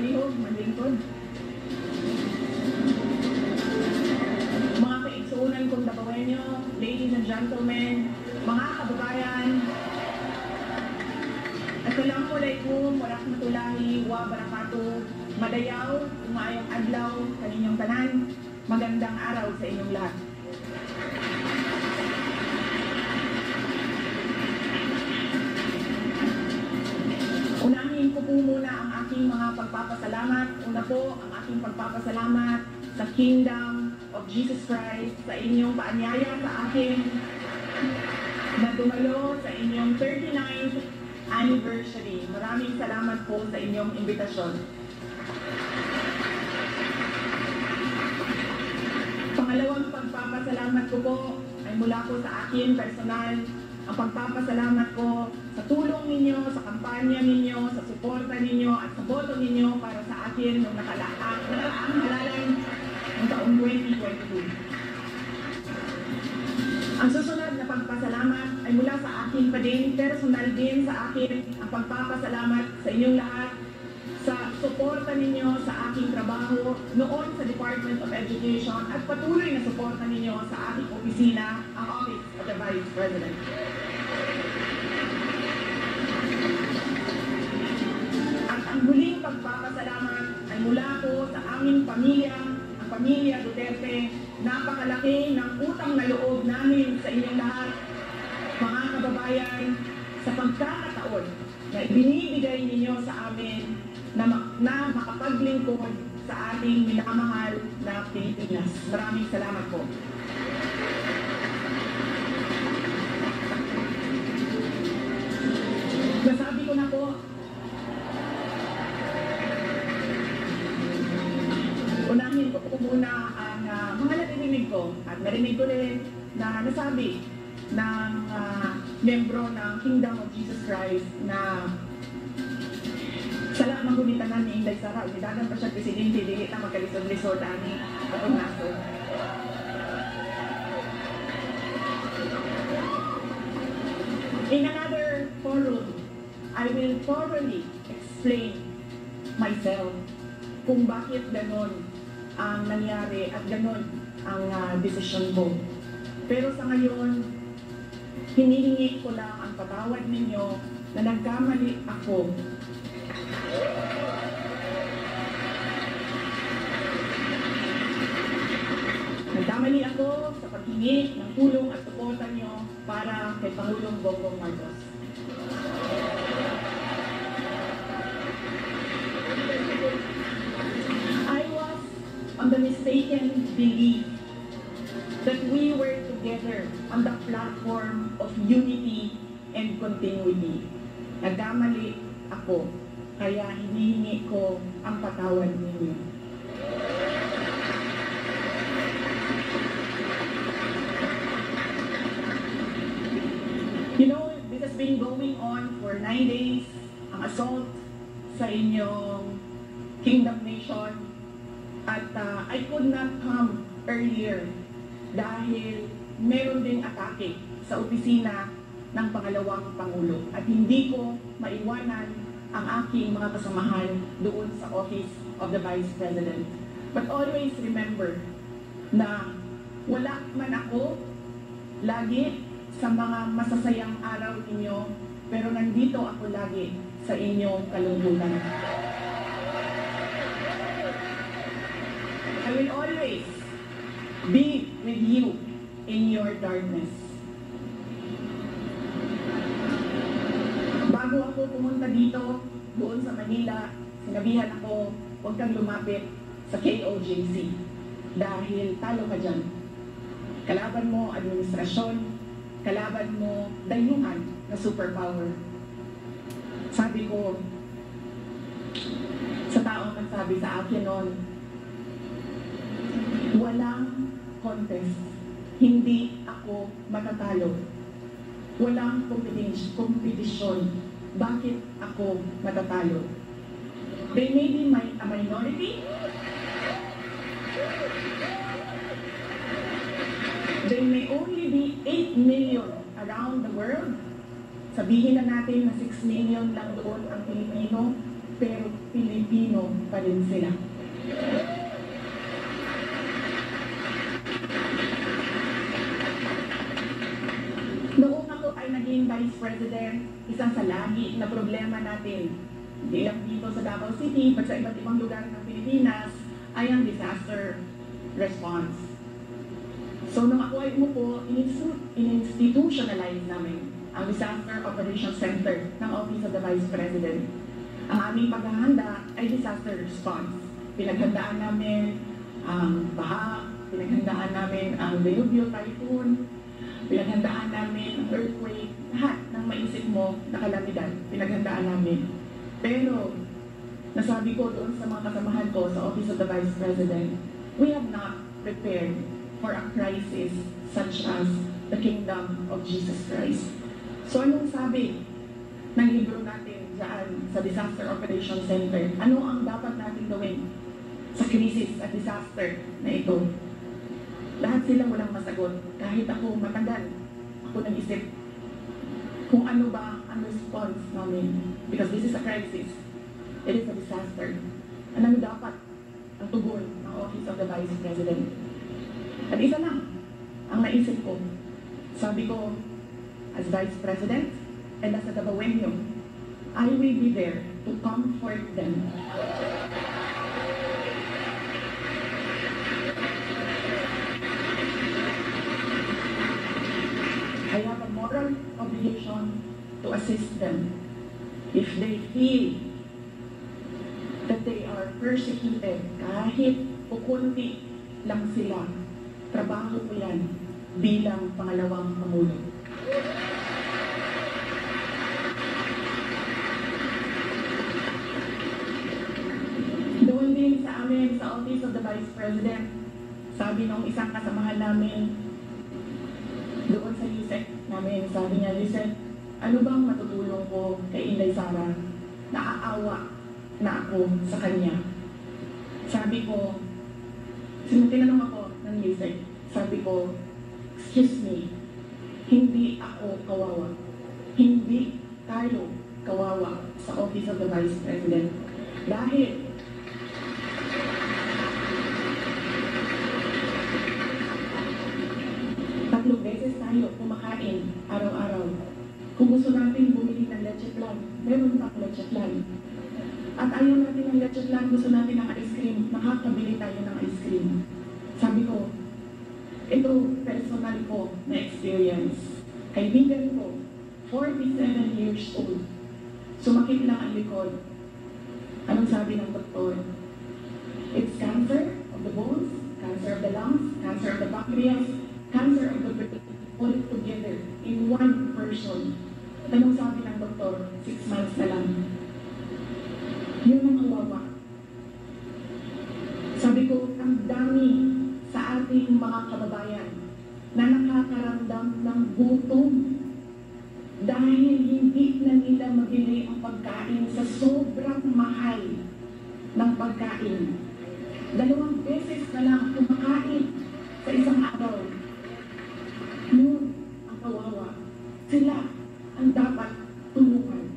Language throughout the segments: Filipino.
palihog, manlingkod. Mga kaigsuunan kong Dabawenyo, ladies and gentlemen, mga kababayan, Assalamualaikum warahmatullahi wabarakatuh. Madayaw, umayong adlaw, kaninyong tanan, magandang araw sa inyong lahat. Unahin ko po muna ang aking mga pagpapasalamat. Una po, ang aking pagpapasalamat sa Kingdom of Jesus Christ, sa inyong paanyaya sa akin na dumalo sa inyong 39th anniversary. Maraming salamat po sa inyong imbitasyon. Pangalawang pagpapasalamat ko po ay mula po sa akin personal. Ang pagpapasalamat ko sa tulong ninyo, sa kampanya ninyo, sa suporta ninyo at sa boto ninyo para sa akin noong nakaraang halalan ng taong 2022. Ang susunod na pagpasalamat ay mula sa akin pa din, personal din sa akin ang pagpapasalamat sa inyong lahat sa suporta ninyo sa aking trabaho noon sa Department of Education at patuloy na suporta ninyo sa aking opisina, ang Office of the Vice President. At ang huling pagpapasalamat ay mula po sa aming pamilya, ang pamilya Duterte. Napakalaki ng utang na loob namin sa inyong lahat, mga kababayan, sa pagkakataon na ibinibigay ninyo sa amin na makapaglingkod sa ating minamahal na Pilipinas. Maraming salamat po. Nasabi ko na po, unahin ko po muna ang mga narinig ko at narinig ko rin na nasabi ng membro ng Kingdom of Jesus Christ na sala ng gumitanan ni Inday Sara, umidagan pa siya presidente, dili na magkalisod-lisod ani atong naso. In another forum, I will thoroughly explain myself kung bakit ganon ang nangyari at ganon ang desisyon ko. Pero sa ngayon, hinihingi ko lang ang patawad ninyo na nagkamali ako. Nagkamali ako sa paghingi ng tulong at suporta nyo para kay Pangulong Bongbong Marcos. I was on the mistaken belief that we were together on the platform of unity and continuity. Nagkamali ako, kaya hinihingi ko ang patawad ninyo. You know, this has been going on for 9 days, ang assault sa inyong Kingdom Nation, at I could not come earlier dahil meron ding atake sa opisina ng pangalawang Pangulo at hindi ko maiwanan ang aking mga kasamahan doon sa Office of the Vice President. But always remember na wala man ako lagi sa mga masasayang araw ninyo, pero nandito ako lagi sa inyong kalungkutan. I will always be with you in your darkness. Bago ako pumunta dito, doon sa Manila, sinabihan ako, huwag kang lumapit sa KOJC dahil talo ka dyan. Kalaban mo administrasyon, kalaban mo dayuhan na superpower. Sabi ko sa taong nagsabi sa akin noon, walang contest, hindi ako matatalo. Walang kompetisyon, bakit ako matatalo? They may be a minority, they may only be 8 million around the world. Sabihin na natin na 6 million lang doon ang Pilipino. pero Pilipino pa rin sila. Noong ako ay naging Vice President, isang sa lagi na problema natin, hindi lang dito sa Davao City, but sa iba't ibang lugar ng Pilipinas, ay ang disaster response. So nung ako ay umupo, in-institutionalize namin ang Disaster Operations Center ng Office of the Vice President. Ang aming paghahanda ay disaster response. Pinaghandaan namin ang baha, pinaghandaan namin ang Dilubyo, typhoon, pinaghandaan namin ang earthquake, lahat ng maisip mo na kalamidad, pinaghandaan namin. Pero, nasabi ko doon sa mga kasamahan ko sa Office of the Vice President, we have not prepared for a crisis such as the Kingdom of Jesus Christ. So anong sabi ng libro natin dyan sa Disaster Operations Center? Ano ang dapat natin gawin sa crisis at disaster na ito? Lahat sila walang masagot. Kahit ako matagal, ako nag-isip kung ano ba ang response namin. Because this is a crisis. It is a disaster. Ano dapat ang tugon ng Office of the Vice President? At isa lang ang naisip ko. Sabi ko, as Vice President and as a Dabawenyo, I will be there to comfort them. I have a moral obligation to assist them if they feel that they are persecuted, kahit kukunti lang sila. Trabaho ko yan bilang pangalawang Pangulo. Doon din sa amin, sa Office of the Vice President, sabi nung isang kasamahan namin, doon sa USEC namin, sabi niya, Lisette, ano bang matutulong ko kay Inday Sara? Naaawa na ako sa kanya. Sabi ko, tinanong ako ng USEC, sabi ko, excuse me, hindi ako kawawa. Hindi tayo kawawa sa Office of the Vice President. Dahil tatlong beses tayo kumakain araw-araw. Kung gusto natin bumili ng leche flan, meron pang leche flan. At ayaw natin ng leche flan, gusto natin ng ice cream, makakabili tayo ng ice cream. Sabi ko, ito personal ko na experience. Kaibigan ko, 47 years old. Sumakit lang ang likod. Anong sabi ng doktor? It's cancer of the bones, cancer of the lungs, cancer of the pancreas, cancer of the brain, all together in one person. At anong sabi ng doktor? 6 months na lang. Yun ang kawawa. Sabi ko, ang dami sa ating mga kababayan na nakakaramdam ng gutom dahil hindi na nila mabili ang pagkain sa sobrang mahal ng pagkain. 2 beses na lang kumakain sa isang araw. Yun ang kawawa. Sila ang dapat tulungan.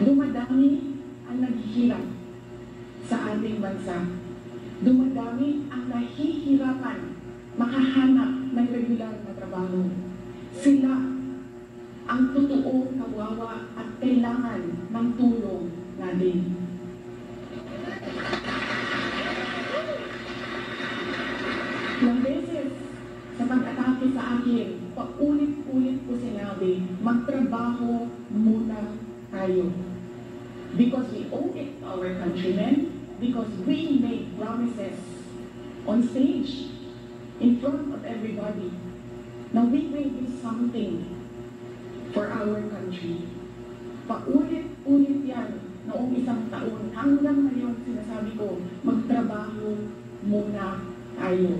Dumadami ang naghihirap sa ating bansa. Dumadami ang nahihirapan makahanap ng regular na trabaho. Sila ang totoong kawawa at kailangan ng tulong natin. Ilang beses sa pag-atake sa akin, paulit-ulit ko sinabi, magtrabaho muna tayo. Because we owe it to our countrymen, because we made promises on stage in front of everybody na we will do something for our country. Paulit-ulit yan noong 1 taon. Hanggang ngayon sinasabi ko, magtrabaho muna tayo.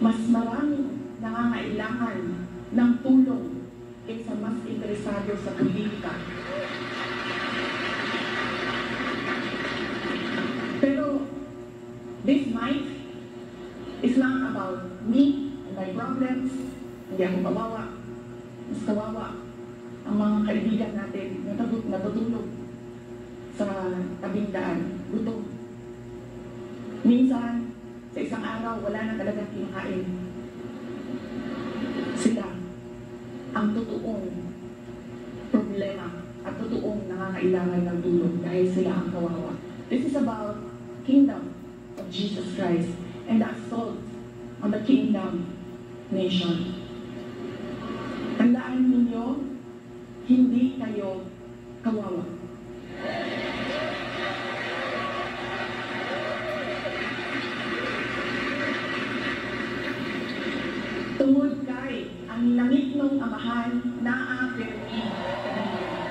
Mas maraming nangangailangan ng tulong kaysa mas interesado sa politika. Pero this night is not about me and my problems. Hindi ako kawawa. Mas kawawa ang mga kaibigan natin na natutulog sa tabing daan, gutom. Minsan, sa isang araw, wala na talagang kinakain. Sila ang totoong problema at totoong nangangailangan ng tulong dahil sila ang kawawa. This is about kingdom of Jesus Christ and the assault on the kingdom nation. Tandaan ninyo, hindi kayo kawawa. Tungod kay ang langit ng amahan naa permi kanila.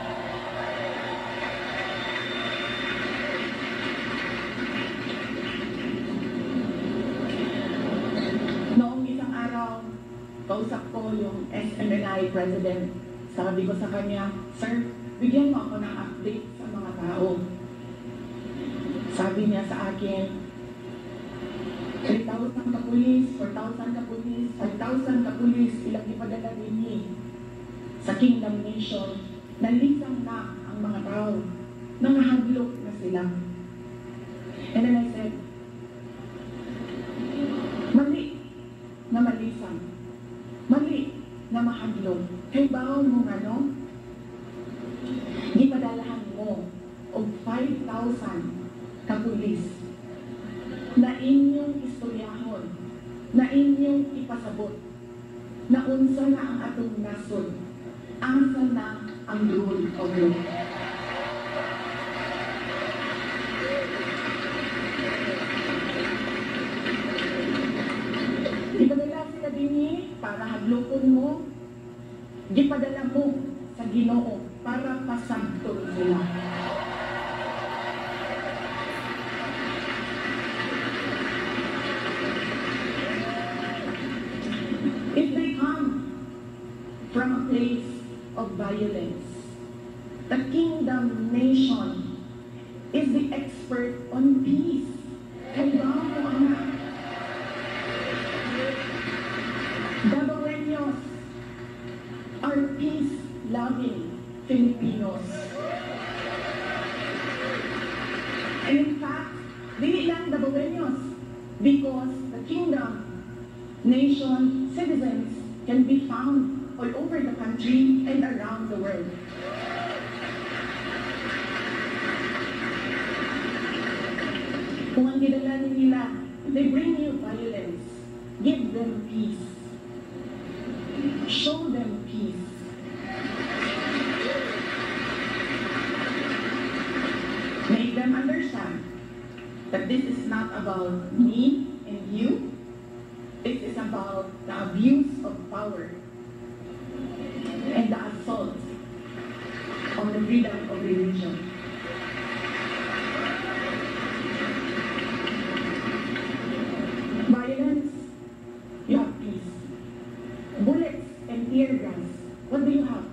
Noong isang araw, kausap ko yung SMNI president. Sabi ko sa kanya, "Sir, bigyan mo ako ng update sa mga tao." Sabi niya sa akin, 3,000 kapulis, 4,000 kapulis, 5,000 kapulis, ilang ipadala din niya sa Kingdom Nation. Nalisang na ang mga tao. Nangahaglok na sila. And then I said, mali na malisang. Mali na mahaglok. Kay baon mo ano? Gipadalahan mo og 5,000 kapulis na inyong istoryahon, na inyong ipasabot, na unsa na ang atong nasod, asa na ang rule of law. Ipadala sila din para hadlokon mo, gipadala mo sa Ginoo para pasagtol sila. If they come from a place of violence, the Kingdom Nation is the expert on peace. Kaya mo anak. Dabaweños are peace-loving Filipinos. And in fact, dili lang Dabaweños, because the Kingdom Nation citizens can be found all over the country and around the world. Kung ang kidalanin nila, they bring you violence, give them peace. Show them peace. Make them understand that this is not about me and you. It is about the abuse of power and the assault on the freedom of religion. Violence, you have peace. Bullets and tear gas, what do you have?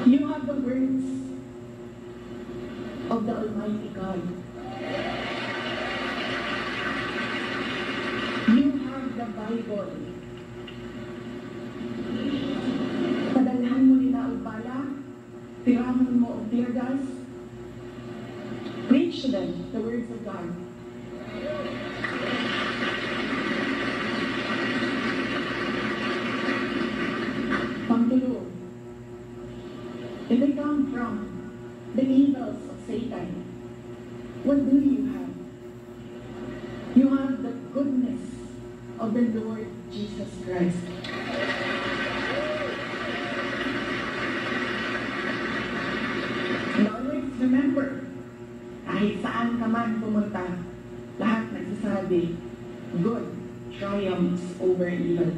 You have the words of the Almighty God. The Bible. Padalhan mo nila og bala, tiramon mo og tear gas. Preach to them the words of God. Pangtulo, if they come from the evils of Satan, what do you have? You have the goodness of the Lord Jesus Christ. And always remember, kahit saan ka man pumunta, lahat nagsasabi, good triumphs over evil.